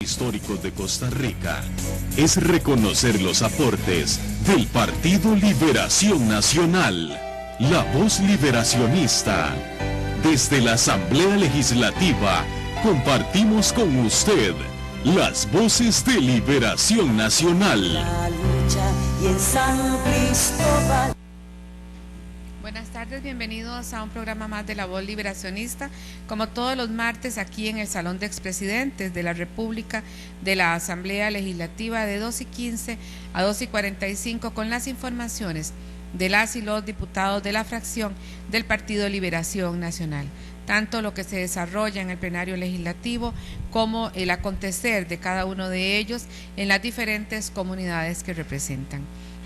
históricos de Costa Rica es reconocer los aportes del Partido Liberación Nacional, la voz liberacionista. Desde la Asamblea Legislativa compartimos con usted las voces de Liberación Nacional. La lucha y en San Cristóbal. Buenas tardes, bienvenidos a un programa más de La Voz Liberacionista, como todos los martes aquí en el Salón de Expresidentes de la República de la Asamblea Legislativa de 2:15 a 2:45 con las informaciones de las y los diputados de la fracción del Partido Liberación Nacional, tanto lo que se desarrolla en el plenario legislativo como el acontecer de cada uno de ellos en las diferentes comunidades que representan.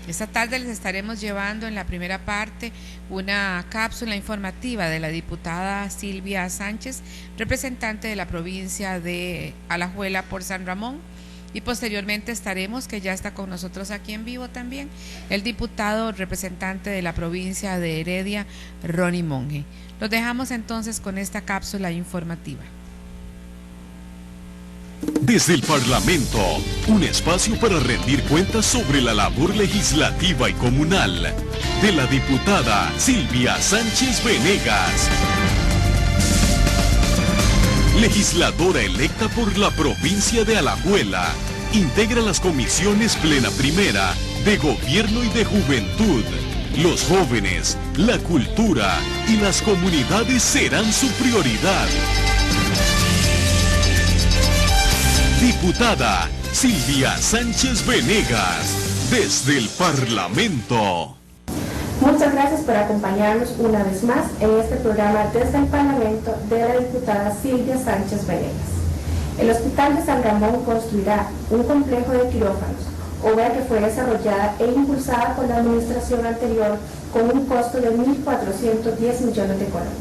Esta tarde les estaremos llevando en la primera parte una cápsula informativa de la diputada Silvia Sánchez, representante de la provincia de Alajuela por San Ramón, y posteriormente estaremos, que ya está con nosotros aquí en vivo también, el diputado representante de la provincia de Heredia, Ronnie Monge. Los dejamos entonces con esta cápsula informativa. Desde el Parlamento, un espacio para rendir cuentas sobre la labor legislativa y comunal de la diputada Silvia Sánchez Venegas, legisladora electa por la provincia de Alajuela. Integra las comisiones Plena Primera de Gobierno y de Juventud. Los jóvenes, la cultura y las comunidades serán su prioridad. Diputada Silvia Sánchez Venegas, desde el Parlamento. Muchas gracias por acompañarnos una vez más en este programa desde el Parlamento de la diputada Silvia Sánchez Venegas. El Hospital de San Ramón construirá un complejo de quirófanos, obra que fue desarrollada e impulsada por la administración anterior con un costo de 1.410 millones de colones.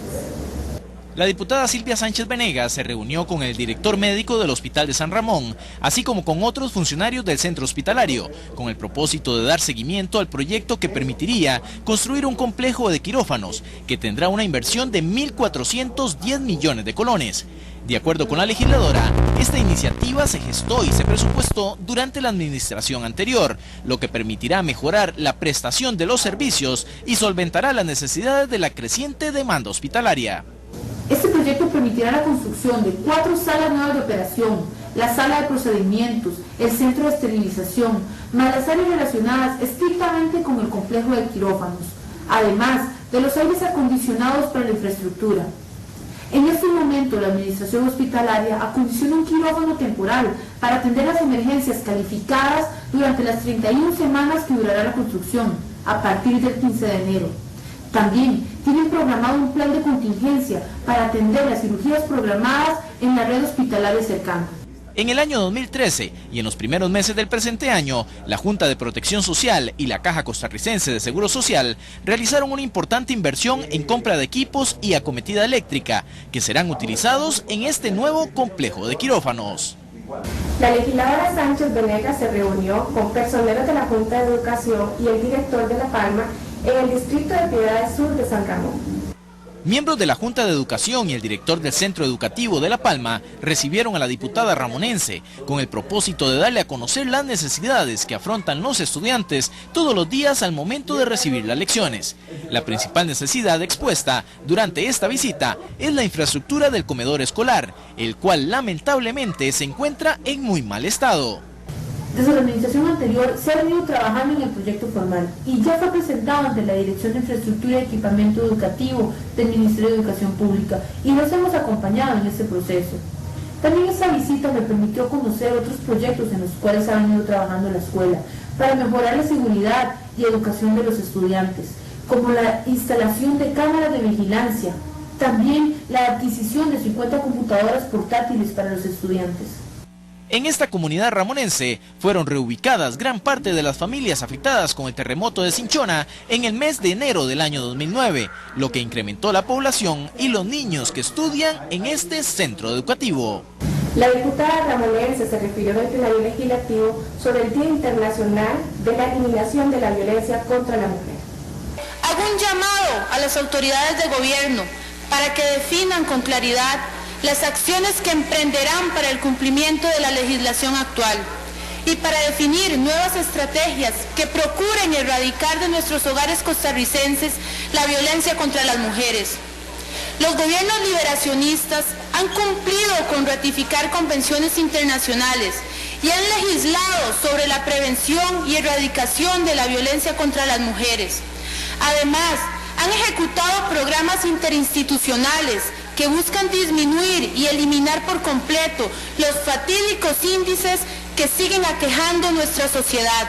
La diputada Silvia Sánchez Venegas se reunió con el director médico del Hospital de San Ramón, así como con otros funcionarios del centro hospitalario, con el propósito de dar seguimiento al proyecto que permitiría construir un complejo de quirófanos, que tendrá una inversión de 1.410 millones de colones. De acuerdo con la legisladora, esta iniciativa se gestó y se presupuestó durante la administración anterior, lo que permitirá mejorar la prestación de los servicios y solventará las necesidades de la creciente demanda hospitalaria. Este proyecto permitirá la construcción de 4 salas nuevas de operación, la sala de procedimientos, el centro de esterilización, más las áreas relacionadas estrictamente con el complejo de quirófanos, además de los aires acondicionados para la infraestructura. En este momento, la administración hospitalaria acondiciona un quirófano temporal para atender las emergencias calificadas durante las 31 semanas que durará la construcción, a partir del 15 de enero. También tienen programado un plan de contingencia para atender las cirugías programadas en la red hospitalaria cercana. En el año 2013 y en los primeros meses del presente año, la Junta de Protección Social y la Caja Costarricense de Seguro Social realizaron una importante inversión en compra de equipos y acometida eléctrica, que serán utilizados en este nuevo complejo de quirófanos. La legisladora Sánchez Venegas se reunió con personeros de la Junta de Educación y el director de La Palma en el distrito de Piedades Sur de San Ramón. Miembros de la Junta de Educación y el director del Centro Educativo de La Palma recibieron a la diputada ramonense con el propósito de darle a conocer las necesidades que afrontan los estudiantes todos los días al momento de recibir las lecciones. La principal necesidad expuesta durante esta visita es la infraestructura del comedor escolar, el cual lamentablemente se encuentra en muy mal estado. Desde la administración anterior se ha venido trabajando en el proyecto formal y ya fue presentado ante la Dirección de Infraestructura y Equipamiento Educativo del Ministerio de Educación Pública y los hemos acompañado en este proceso. También esta visita me permitió conocer otros proyectos en los cuales ha venido trabajando la escuela para mejorar la seguridad y educación de los estudiantes, como la instalación de cámaras de vigilancia, también la adquisición de 50 computadoras portátiles para los estudiantes. En esta comunidad ramonense fueron reubicadas gran parte de las familias afectadas con el terremoto de Cinchona en el mes de enero del año 2009, lo que incrementó la población y los niños que estudian en este centro educativo. La diputada ramonense se refirió en el plenario legislativo sobre el Día Internacional de la Eliminación de la Violencia contra la Mujer. Hago un llamado a las autoridades de gobierno para que definan con claridad las acciones que emprenderán para el cumplimiento de la legislación actual y para definir nuevas estrategias que procuren erradicar de nuestros hogares costarricenses la violencia contra las mujeres. Los gobiernos liberacionistas han cumplido con ratificar convenciones internacionales y han legislado sobre la prevención y erradicación de la violencia contra las mujeres. Además, han ejecutado programas interinstitucionales que buscan disminuir y eliminar por completo los fatídicos índices que siguen aquejando nuestra sociedad.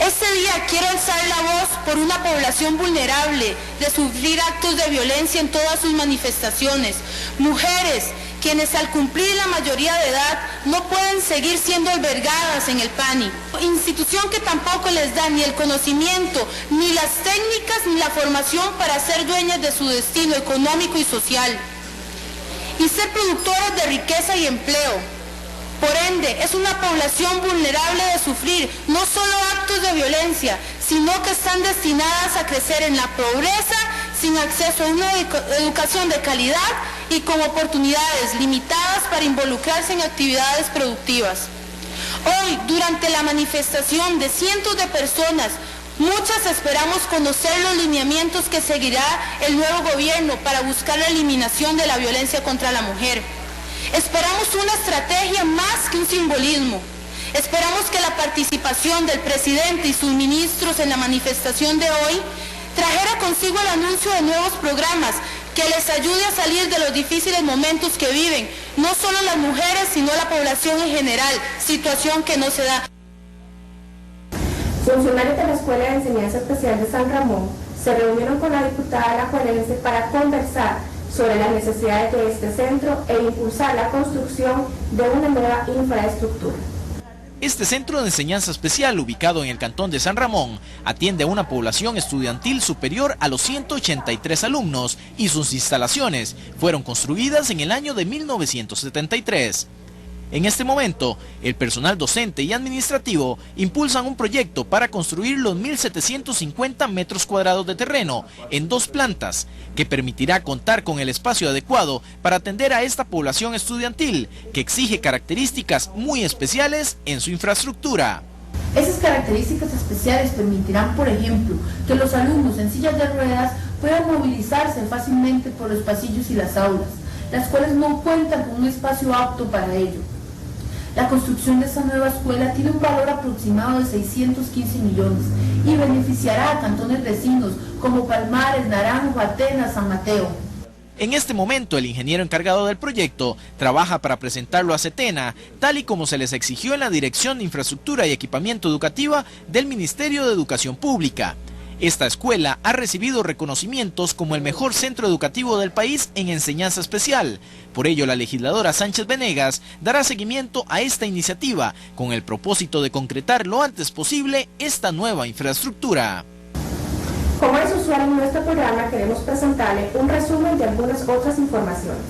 Este día quiero alzar la voz por una población vulnerable de sufrir actos de violencia en todas sus manifestaciones. Mujeres quienes al cumplir la mayoría de edad no pueden seguir siendo albergadas en el PANI. Institución que tampoco les da ni el conocimiento, ni las técnicas, ni la formación para ser dueñas de su destino económico y social. Y ser productoras de riqueza y empleo. Por ende, es una población vulnerable de sufrir no solo actos de violencia, sino que están destinadas a crecer en la pobreza, sin acceso a una educación de calidad y con oportunidades limitadas para involucrarse en actividades productivas. Hoy, durante la manifestación de cientos de personas, muchas esperamos conocer los lineamientos que seguirá el nuevo gobierno para buscar la eliminación de la violencia contra la mujer. Esperamos una estrategia más que un simbolismo. Esperamos que la participación del presidente y sus ministros en la manifestación de hoy trajera consigo el anuncio de nuevos programas que les ayude a salir de los difíciles momentos que viven, no solo las mujeres, sino la población en general, situación que no se da. Funcionarios de la Escuela de Enseñanza Especial de San Ramón se reunieron con la diputada alajuelense para conversar sobre las necesidades de este centro e impulsar la construcción de una nueva infraestructura. Este centro de enseñanza especial, ubicado en el cantón de San Ramón, atiende a una población estudiantil superior a los 183 alumnos y sus instalaciones fueron construidas en el año de 1973. En este momento, el personal docente y administrativo impulsan un proyecto para construir los 1.750 metros cuadrados de terreno en 2 plantas, que permitirá contar con el espacio adecuado para atender a esta población estudiantil, que exige características muy especiales en su infraestructura. Esas características especiales permitirán, por ejemplo, que los alumnos en sillas de ruedas puedan movilizarse fácilmente por los pasillos y las aulas, las cuales no cuentan con un espacio apto para ello. La construcción de esta nueva escuela tiene un valor aproximado de 615 millones y beneficiará a cantones vecinos como Palmares, Naranjo, Atenas, San Mateo. En este momento, el ingeniero encargado del proyecto trabaja para presentarlo a CETENA, tal y como se les exigió en la Dirección de Infraestructura y Equipamiento Educativa del Ministerio de Educación Pública. Esta escuela ha recibido reconocimientos como el mejor centro educativo del país en enseñanza especial. Por ello, la legisladora Sánchez Venegas dará seguimiento a esta iniciativa con el propósito de concretar lo antes posible esta nueva infraestructura. Como es usual en nuestro programa, queremos presentarle un resumen de algunas otras informaciones.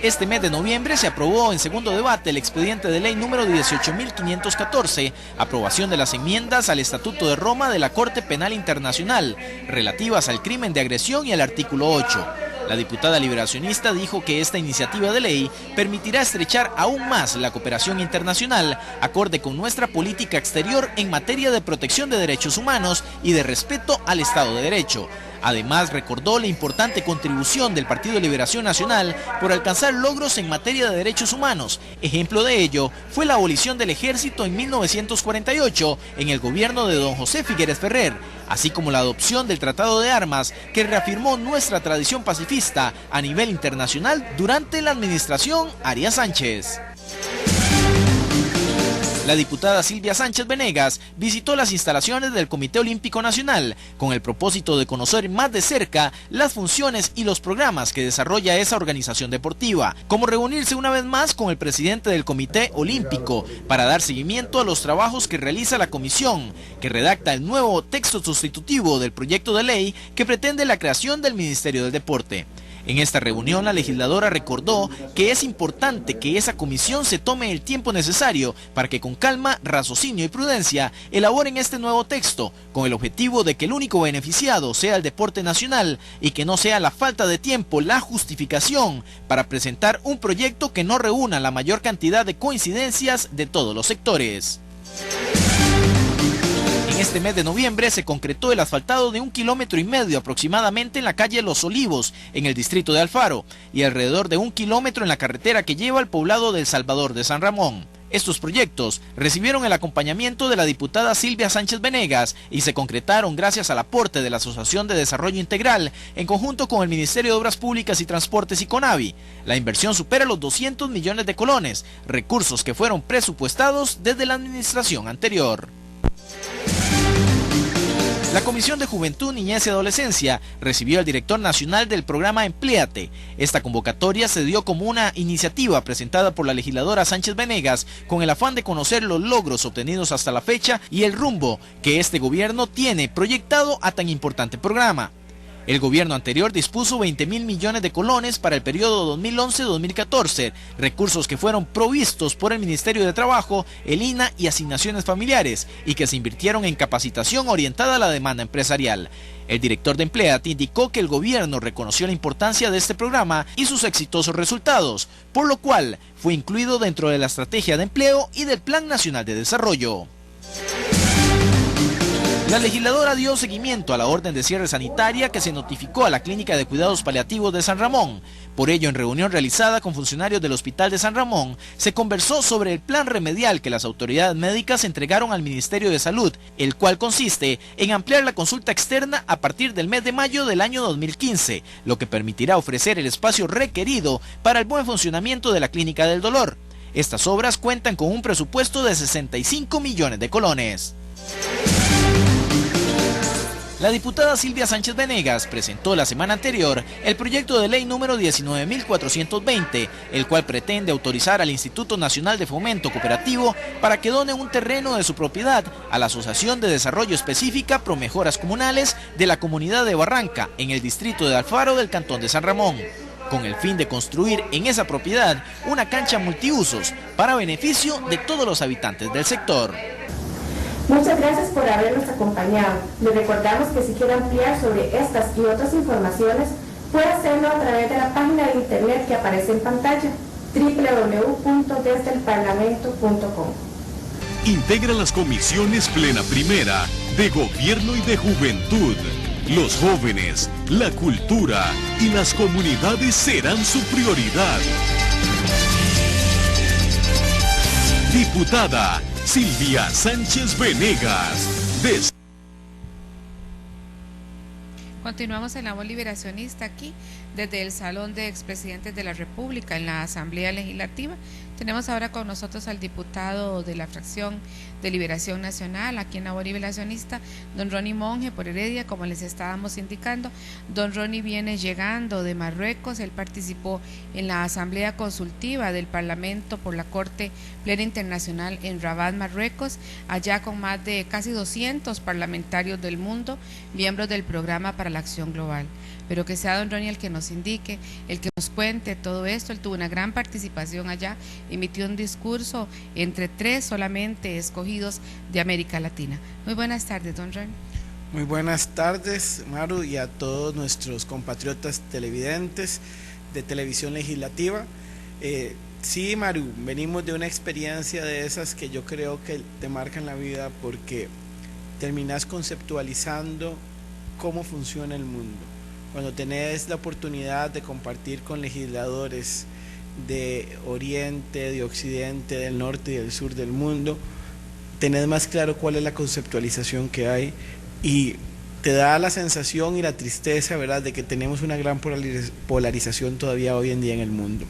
Este mes de noviembre se aprobó en segundo debate el expediente de ley número 18.514, aprobación de las enmiendas al Estatuto de Roma de la Corte Penal Internacional, relativas al crimen de agresión y al artículo 8. La diputada liberacionista dijo que esta iniciativa de ley permitirá estrechar aún más la cooperación internacional, acorde con nuestra política exterior en materia de protección de derechos humanos y de respeto al Estado de Derecho. Además, recordó la importante contribución del Partido de Liberación Nacional por alcanzar logros en materia de derechos humanos. Ejemplo de ello fue la abolición del ejército en 1948 en el gobierno de don José Figueres Ferrer, así como la adopción del Tratado de Armas, que reafirmó nuestra tradición pacifista a nivel internacional durante la administración Arias Sánchez. La diputada Silvia Sánchez Venegas visitó las instalaciones del Comité Olímpico Nacional con el propósito de conocer más de cerca las funciones y los programas que desarrolla esa organización deportiva, como reunirse una vez más con el presidente del Comité Olímpico para dar seguimiento a los trabajos que realiza la comisión, que redacta el nuevo texto sustitutivo del proyecto de ley que pretende la creación del Ministerio del Deporte. En esta reunión, la legisladora recordó que es importante que esa comisión se tome el tiempo necesario para que con calma, raciocinio y prudencia elaboren este nuevo texto, con el objetivo de que el único beneficiado sea el deporte nacional y que no sea la falta de tiempo la justificación para presentar un proyecto que no reúna la mayor cantidad de coincidencias de todos los sectores. En este mes de noviembre se concretó el asfaltado de 1,5 kilómetros aproximadamente en la calle Los Olivos, en el distrito de Alfaro, y alrededor de 1 kilómetro en la carretera que lleva al poblado del Salvador de San Ramón. Estos proyectos recibieron el acompañamiento de la diputada Silvia Sánchez Venegas y se concretaron gracias al aporte de la Asociación de Desarrollo Integral en conjunto con el Ministerio de Obras Públicas y Transportes y CONAVI. La inversión supera los 200 millones de colones, recursos que fueron presupuestados desde la administración anterior. La Comisión de Juventud, Niñez y Adolescencia recibió al director nacional del programa Empléate. Esta convocatoria se dio como una iniciativa presentada por la legisladora Sánchez Venegas con el afán de conocer los logros obtenidos hasta la fecha y el rumbo que este gobierno tiene proyectado a tan importante programa. El gobierno anterior dispuso 20.000 millones de colones para el periodo 2011-2014, recursos que fueron provistos por el Ministerio de Trabajo, el INA y Asignaciones Familiares, y que se invirtieron en capacitación orientada a la demanda empresarial. El director de Empléate indicó que el gobierno reconoció la importancia de este programa y sus exitosos resultados, por lo cual fue incluido dentro de la Estrategia de Empleo y del Plan Nacional de Desarrollo. La legisladora dio seguimiento a la orden de cierre sanitaria que se notificó a la Clínica de Cuidados Paliativos de San Ramón. Por ello, en reunión realizada con funcionarios del Hospital de San Ramón, se conversó sobre el plan remedial que las autoridades médicas entregaron al Ministerio de Salud, el cual consiste en ampliar la consulta externa a partir del mes de mayo del año 2015, lo que permitirá ofrecer el espacio requerido para el buen funcionamiento de la Clínica del Dolor. Estas obras cuentan con un presupuesto de 65 millones de colones. La diputada Silvia Sánchez Venegas presentó la semana anterior el proyecto de ley número 19.420, el cual pretende autorizar al Instituto Nacional de Fomento Cooperativo para que done un terreno de su propiedad a la Asociación de Desarrollo Específica Pro Mejoras Comunales de la Comunidad de Barranca, en el distrito de Alfaro del Cantón de San Ramón, con el fin de construir en esa propiedad una cancha multiusos para beneficio de todos los habitantes del sector. Muchas gracias por habernos acompañado. Les recordamos que si quiere ampliar sobre estas y otras informaciones, puede hacerlo a través de la página de internet que aparece en pantalla, www.desdelparlamento.com. Integra las comisiones Plena Primera de Gobierno y de Juventud. Los jóvenes, la cultura y las comunidades serán su prioridad. Diputada Silvia Sánchez Venegas. Continuamos en la voz liberacionista aquí, desde el Salón de Expresidentes de la República, en la Asamblea Legislativa. Tenemos ahora con nosotros al diputado de la fracción de Liberación Nacional, aquí en la voz liberacionista, don Ronnie Monge, por Heredia, como les estábamos indicando. Don Ronnie viene llegando de Marruecos. Él participó en la Asamblea Consultiva del Parlamento por la Corte Plena Internacional en Rabat, Marruecos, allá con más de casi 200 parlamentarios del mundo, miembros del Programa para la Acción Global. Pero que sea don Ronnie el que nos indique, el que nos cuente todo esto. Él tuvo una gran participación allá, emitió un discurso entre 3 solamente escogidos de América Latina. Muy buenas tardes, don Ronnie. Muy buenas tardes, Maru, y a todos nuestros compatriotas televidentes de Televisión Legislativa. Sí, Maru, venimos de una experiencia de esas que yo creo que te marcan la vida, porque terminas conceptualizando cómo funciona el mundo. Cuando tenés la oportunidad de compartir con legisladores de Oriente, de Occidente, del Norte y del Sur del mundo, tenés más claro cuál es la conceptualización que hay, y te da la sensación y la tristeza, ¿verdad?, de que tenemos una gran polarización todavía hoy en día en el mundo.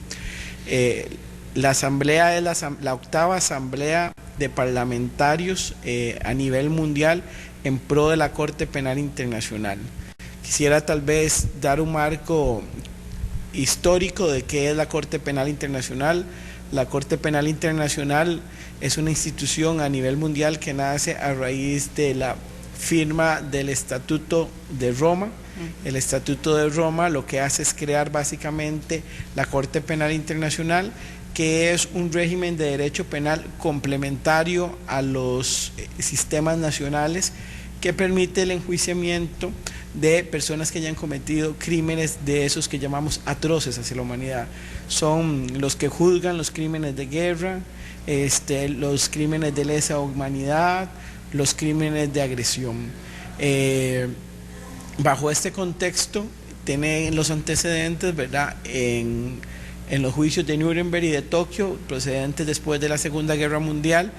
La asamblea es la octava asamblea de parlamentarios a nivel mundial en pro de la Corte Penal Internacional. Quisiera tal vez dar un marco histórico de qué es la Corte Penal Internacional. La Corte Penal Internacional es una institución a nivel mundial que nace a raíz de la firma del Estatuto de Roma. El Estatuto de Roma lo que hace es crear básicamente la Corte Penal Internacional, que es un régimen de derecho penal complementario a los sistemas nacionales, que permite el enjuiciamiento de personas que hayan cometido crímenes de esos que llamamos atroces hacia la humanidad. Son los que juzgan los crímenes de guerra, los crímenes de lesa humanidad, los crímenes de agresión. Bajo este contexto, tiene los antecedentes, ¿verdad?, en los juicios de Nuremberg y de Tokio, procedentes después de la Segunda Guerra Mundial,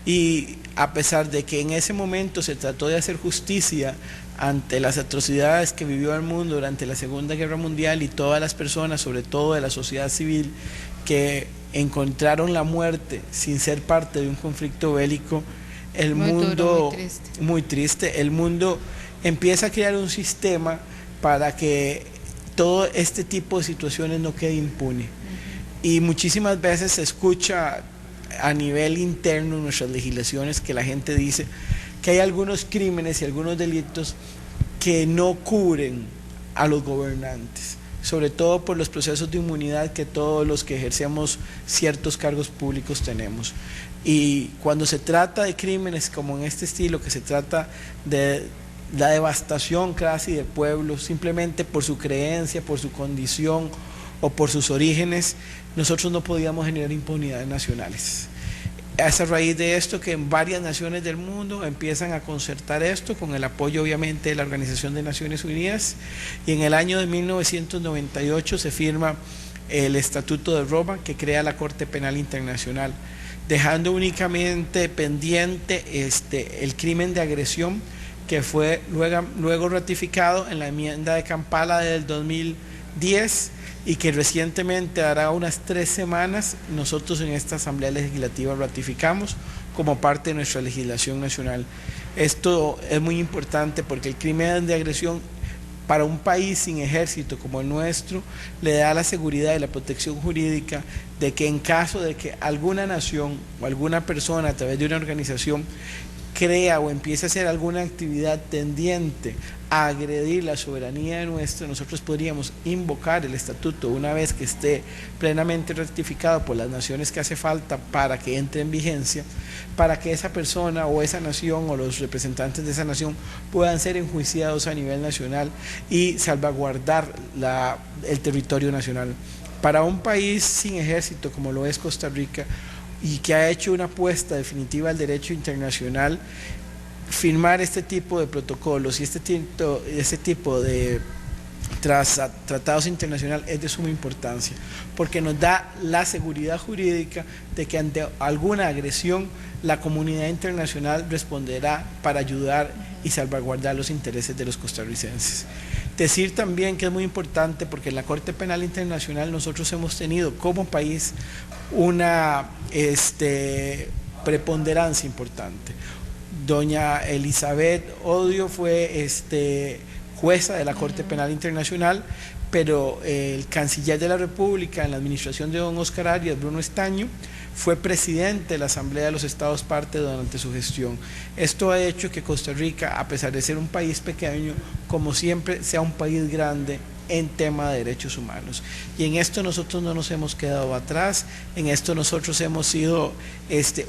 y a pesar de que en ese momento se trató de hacer justicia ante las atrocidades que vivió el mundo durante la Segunda Guerra Mundial, y todas las personas, sobre todo de la sociedad civil, que encontraron la muerte sin ser parte de un conflicto bélico, el mundo, muy triste, el mundo empieza a crear un sistema para que todo este tipo de situaciones no quede impune. Y muchísimas veces se escucha a nivel interno en nuestras legislaciones que la gente dice que hay algunos crímenes y algunos delitos que no cubren a los gobernantes, sobre todo por los procesos de inmunidad que todos los que ejercemos ciertos cargos públicos tenemos. Y cuando se trata de crímenes como en este estilo, que se trata de la devastación casi de pueblos, simplemente por su creencia, por su condición o por sus orígenes, nosotros no podíamos generar impunidades nacionales. Es a raíz de esto que en varias naciones del mundo empiezan a concertar esto, con el apoyo obviamente de la Organización de Naciones Unidas, y en el año de 1998 se firma el Estatuto de Roma, que crea la Corte Penal Internacional, dejando únicamente pendiente el crimen de agresión, que fue luego ratificado en la enmienda de Kampala del 2010, y que recientemente, hará unas 3 semanas, nosotros en esta Asamblea Legislativa ratificamos como parte de nuestra legislación nacional. Esto es muy importante porque el crimen de agresión, para un país sin ejército como el nuestro, le da la seguridad y la protección jurídica de que en caso de que alguna nación o alguna persona a través de una organización crea o empiece a hacer alguna actividad tendiente a agredir la soberanía de nuestra, nosotros podríamos invocar el estatuto una vez que esté plenamente ratificado por las naciones que hace falta para que entre en vigencia, para que esa persona o esa nación o los representantes de esa nación puedan ser enjuiciados a nivel nacional y salvaguardar el territorio nacional. Para un país sin ejército como lo es Costa Rica, y que ha hecho una apuesta definitiva al derecho internacional, firmar este tipo de protocolos y este tipo de tratados internacionales es de suma importancia, porque nos da la seguridad jurídica de que ante alguna agresión la comunidad internacional responderá para ayudar y salvaguardar los intereses de los costarricenses. Decir también que es muy importante porque en la Corte Penal Internacional nosotros hemos tenido como país una preponderancia importante. Doña Elizabeth Odio fue jueza de la Corte Penal Internacional, pero el canciller de la República en la administración de don Oscar Arias, Bruno Estaño, fue presidente de la Asamblea de los Estados Parte durante su gestión. Esto ha hecho que Costa Rica, a pesar de ser un país pequeño, como siempre, sea un país grande en tema de derechos humanos. Y en esto nosotros no nos hemos quedado atrás, en esto nosotros hemos sido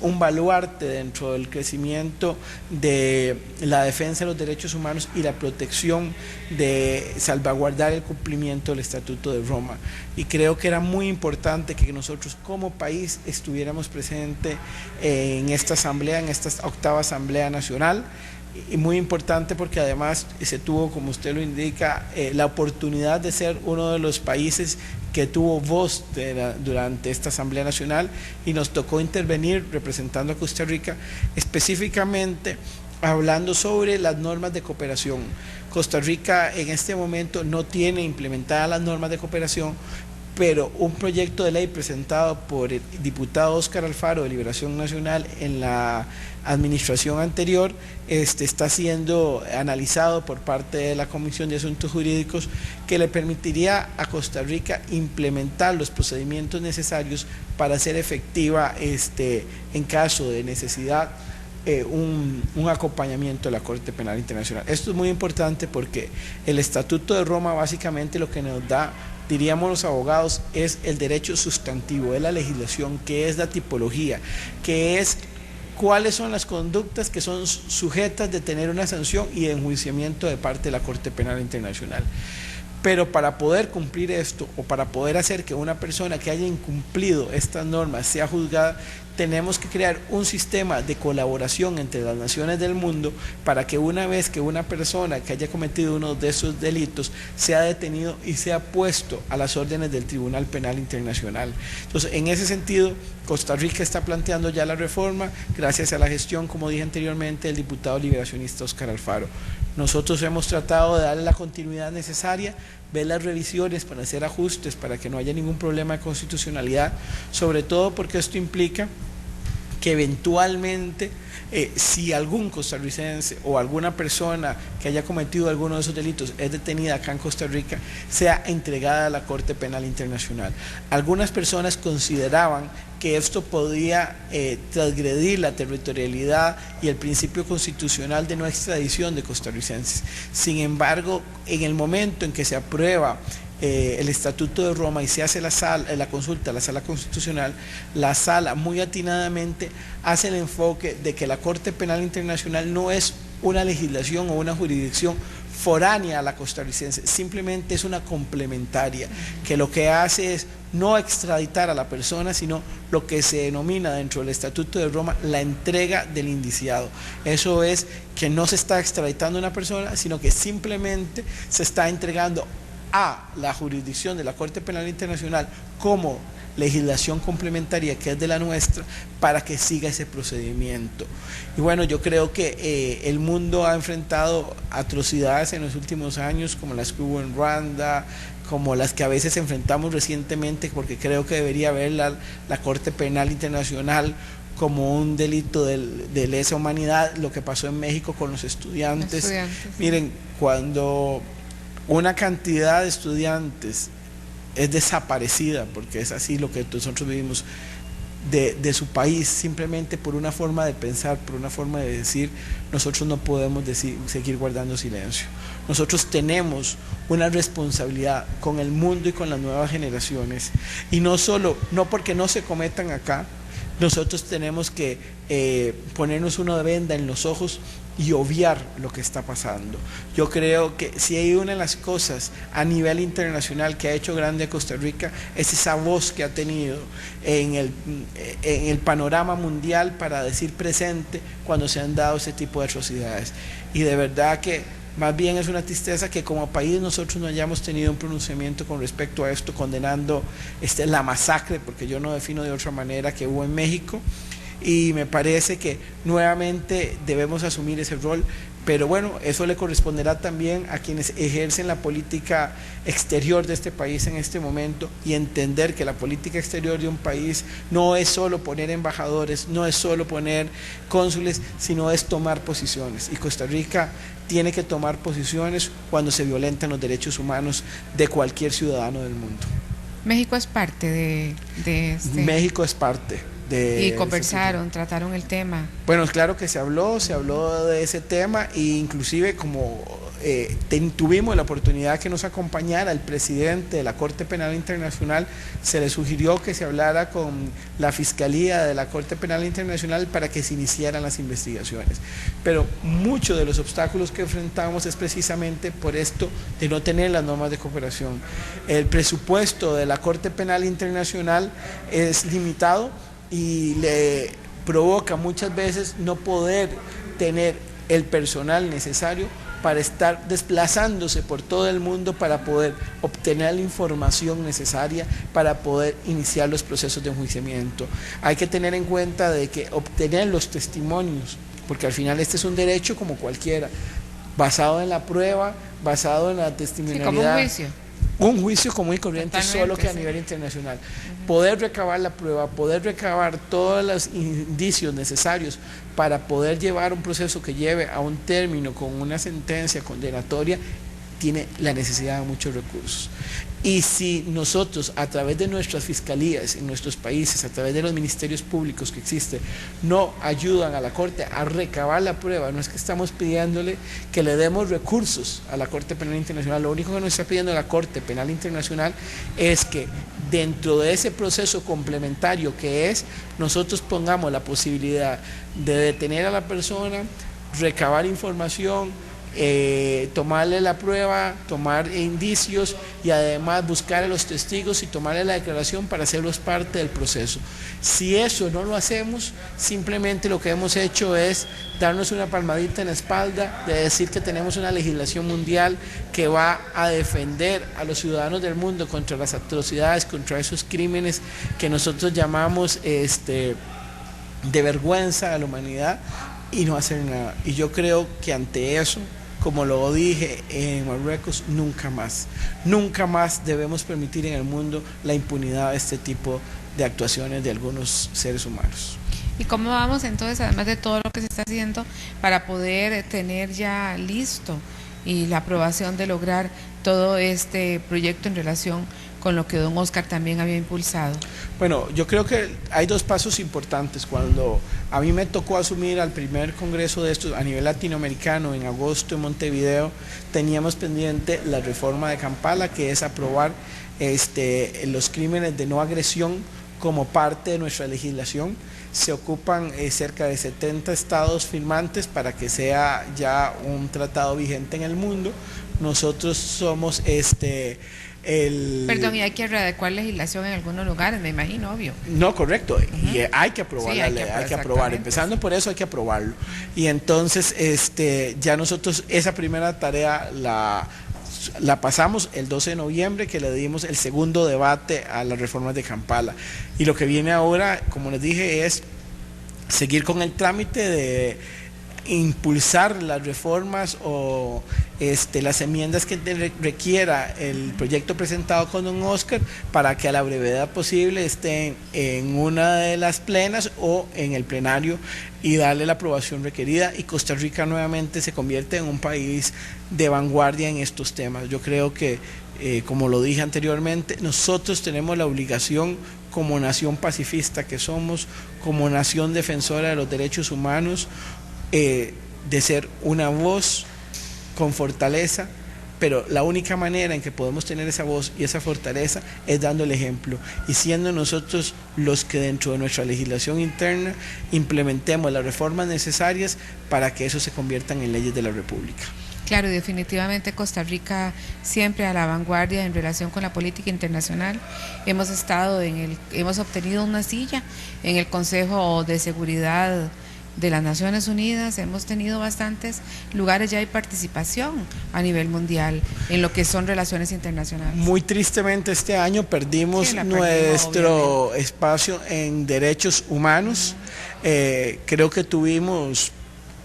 un baluarte dentro del crecimiento de la defensa de los derechos humanos y la protección de salvaguardar el cumplimiento del Estatuto de Roma. Y creo que era muy importante que nosotros como país estuviéramos presentes en esta asamblea, en esta 8ª Asamblea Nacional, y muy importante porque además se tuvo, como usted lo indica, la oportunidad de ser uno de los países que tuvo voz durante esta Asamblea Nacional, y nos tocó intervenir representando a Costa Rica, específicamente hablando sobre las normas de cooperación. Costa Rica en este momento no tiene implementadas las normas de cooperación, pero un proyecto de ley presentado por el diputado Óscar Alfaro de Liberación Nacional en la administración anterior está siendo analizado por parte de la Comisión de Asuntos Jurídicos, que le permitiría a Costa Rica implementar los procedimientos necesarios para hacer efectiva en caso de necesidad un acompañamiento de la Corte Penal Internacional. Esto es muy importante porque el Estatuto de Roma básicamente lo que nos da, diríamos los abogados, es el derecho sustantivo, es la legislación, que es la tipología, que es cuáles son las conductas que son sujetas de tener una sanción y de enjuiciamiento de parte de la Corte Penal Internacional. Pero para poder cumplir esto, o para poder hacer que una persona que haya incumplido estas normas sea juzgada, tenemos que crear un sistema de colaboración entre las naciones del mundo para que una vez que una persona que haya cometido uno de esos delitos sea detenido y sea puesto a las órdenes del Tribunal Penal Internacional. Entonces, en ese sentido, Costa Rica está planteando ya la reforma gracias a la gestión, como dije anteriormente, del diputado liberacionista Óscar Alfaro. Nosotros hemos tratado de darle la continuidad necesaria, ver las revisiones para hacer ajustes, para que no haya ningún problema de constitucionalidad, sobre todo porque esto implica que eventualmente si algún costarricense o alguna persona que haya cometido alguno de esos delitos es detenida acá en Costa Rica, sea entregada a la Corte Penal Internacional. Algunas personas consideraban que esto podía transgredir la territorialidad y el principio constitucional de no extradición de costarricenses. Sin embargo, en el momento en que se aprueba el Estatuto de Roma y se hace la consulta a la Sala Constitucional, la Sala muy atinadamente hace el enfoque de que la Corte Penal Internacional no es una legislación o una jurisdicción foránea a la costarricense, simplemente es una complementaria, que lo que hace es no extraditar a la persona, sino lo que se denomina dentro del Estatuto de Roma la entrega del indiciado. Eso es que no se está extraditando a una persona, sino que simplemente se está entregando a la jurisdicción de la Corte Penal Internacional como legislación complementaria, que es de la nuestra, para que siga ese procedimiento. Y bueno, yo creo que el mundo ha enfrentado atrocidades en los últimos años, como las que hubo en Ruanda, como las que a veces enfrentamos recientemente, porque creo que debería haber la Corte Penal Internacional como un delito de lesa humanidad, lo que pasó en México con los estudiantes. Miren, cuando una cantidad de estudiantes es desaparecida, porque es así lo que nosotros vivimos, de su país, simplemente por una forma de pensar, por una forma de decir, nosotros no podemos seguir guardando silencio. Nosotros tenemos una responsabilidad con el mundo y con las nuevas generaciones, y no porque no se cometan acá, nosotros tenemos que ponernos una venda en los ojos y obviar lo que está pasando. Yo creo que si hay una de las cosas a nivel internacional que ha hecho grande a Costa Rica, es esa voz que ha tenido en el panorama mundial para decir presente cuando se han dado ese tipo de atrocidades. Y de verdad que más bien es una tristeza que como país nosotros no hayamos tenido un pronunciamiento con respecto a esto, condenando la masacre, porque yo no defino de otra manera, que hubo en México. Y me parece que nuevamente debemos asumir ese rol, pero bueno, eso le corresponderá también a quienes ejercen la política exterior de este país en este momento, y entender que la política exterior de un país no es solo poner embajadores, no es solo poner cónsules, sino es tomar posiciones, y Costa Rica tiene que tomar posiciones cuando se violentan los derechos humanos de cualquier ciudadano del mundo. México es parte de este... México es parte. Y conversaron, trataron el tema. Bueno, claro que se habló de ese tema, e inclusive como tuvimos la oportunidad que nos acompañara el presidente de la Corte Penal Internacional, se le sugirió que se hablara con la Fiscalía de la Corte Penal Internacional para que se iniciaran las investigaciones. Pero muchos de los obstáculos que enfrentamos es precisamente por esto de no tener las normas de cooperación. El presupuesto de la Corte Penal Internacional es limitado y le provoca muchas veces no poder tener el personal necesario para estar desplazándose por todo el mundo para poder obtener la información necesaria para poder iniciar los procesos de enjuiciamiento. Hay que tener en cuenta de que obtener los testimonios, porque al final este es un derecho como cualquiera, basado en la prueba, basado en la testimonialidad. Sí, como un juicio. Un juicio común y corriente, solo que a nivel internacional. Poder recabar la prueba, poder recabar todos los indicios necesarios para poder llevar un proceso que lleve a un término con una sentencia condenatoria, tiene la necesidad de muchos recursos. Y si nosotros, a través de nuestras fiscalías en nuestros países, a través de los ministerios públicos que existen, no ayudan a la Corte a recabar la prueba, no es que estamos pidiéndole que le demos recursos a la Corte Penal Internacional, lo único que nos está pidiendo la Corte Penal Internacional es que dentro de ese proceso complementario que es, nosotros pongamos la posibilidad de detener a la persona, recabar información, tomarle la prueba, tomar indicios y además buscar a los testigos y tomarle la declaración para hacerlos parte del proceso. Si eso no lo hacemos, simplemente lo que hemos hecho es darnos una palmadita en la espalda de decir que tenemos una legislación mundial que va a defender a los ciudadanos del mundo contra las atrocidades, contra esos crímenes que nosotros llamamos de vergüenza a la humanidad, y no hacer nada. Y yo creo que ante eso, como lo dije en Marruecos, nunca más debemos permitir en el mundo la impunidad de este tipo de actuaciones de algunos seres humanos. ¿Y cómo vamos entonces, además de todo lo que se está haciendo, para poder tener ya listo y la aprobación de lograr todo este proyecto en relación con lo que don Oscar también había impulsado? Bueno, yo creo que hay dos pasos importantes. Cuando a mí me tocó asumir al primer congreso de estos a nivel latinoamericano en agosto en Montevideo, teníamos pendiente la reforma de Kampala, que es aprobar los crímenes de no agresión como parte de nuestra legislación. Se ocupan cerca de 70 estados firmantes para que sea ya un tratado vigente en el mundo. Nosotros somos Perdón, y hay que readecuar legislación en algunos lugares, me imagino, obvio. No, correcto, y hay que aprobar la ley, hay que aprobar, empezando por eso hay que aprobarlo. Y entonces ya nosotros esa primera tarea la pasamos el 12 de noviembre, que le dimos el segundo debate a las reformas de Kampala. Y lo que viene ahora, como les dije, es seguir con el trámite de impulsar las reformas o las enmiendas que requiera el proyecto presentado con don Oscar, para que a la brevedad posible estén en una de las plenas o en el plenario y darle la aprobación requerida, y Costa Rica nuevamente se convierte en un país de vanguardia en estos temas. Yo creo que, como lo dije anteriormente, nosotros tenemos la obligación, como nación pacifista que somos, como nación defensora de los derechos humanos, de ser una voz con fortaleza, pero la única manera en que podemos tener esa voz y esa fortaleza es dando el ejemplo y siendo nosotros los que dentro de nuestra legislación interna implementemos las reformas necesarias para que eso se conviertan en leyes de la República. Claro, y definitivamente Costa Rica siempre a la vanguardia en relación con la política internacional. Hemos obtenido una silla en el Consejo de Seguridad de las Naciones Unidas, hemos tenido bastantes lugares ya de participación a nivel mundial en lo que son relaciones internacionales. Muy tristemente este año perdimos nuestro espacio en derechos humanos. Creo que tuvimos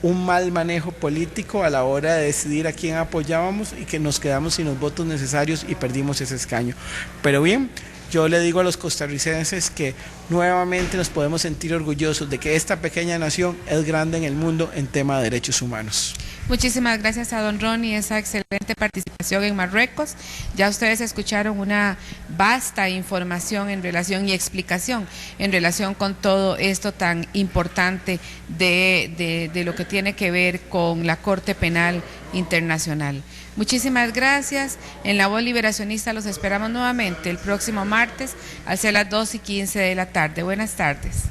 un mal manejo político a la hora de decidir a quién apoyábamos y que nos quedamos sin los votos necesarios y perdimos ese escaño. Pero bien, yo le digo a los costarricenses que nuevamente nos podemos sentir orgullosos de que esta pequeña nación es grande en el mundo en tema de derechos humanos. Muchísimas gracias a don Ronnie, esa excelente participación en Marruecos. Ya ustedes escucharon una vasta información en relación y explicación en relación con todo esto tan importante de lo que tiene que ver con la Corte Penal Internacional. Muchísimas gracias. En La Voz Liberacionista los esperamos nuevamente el próximo martes a las 2:15 de la tarde. Buenas tardes.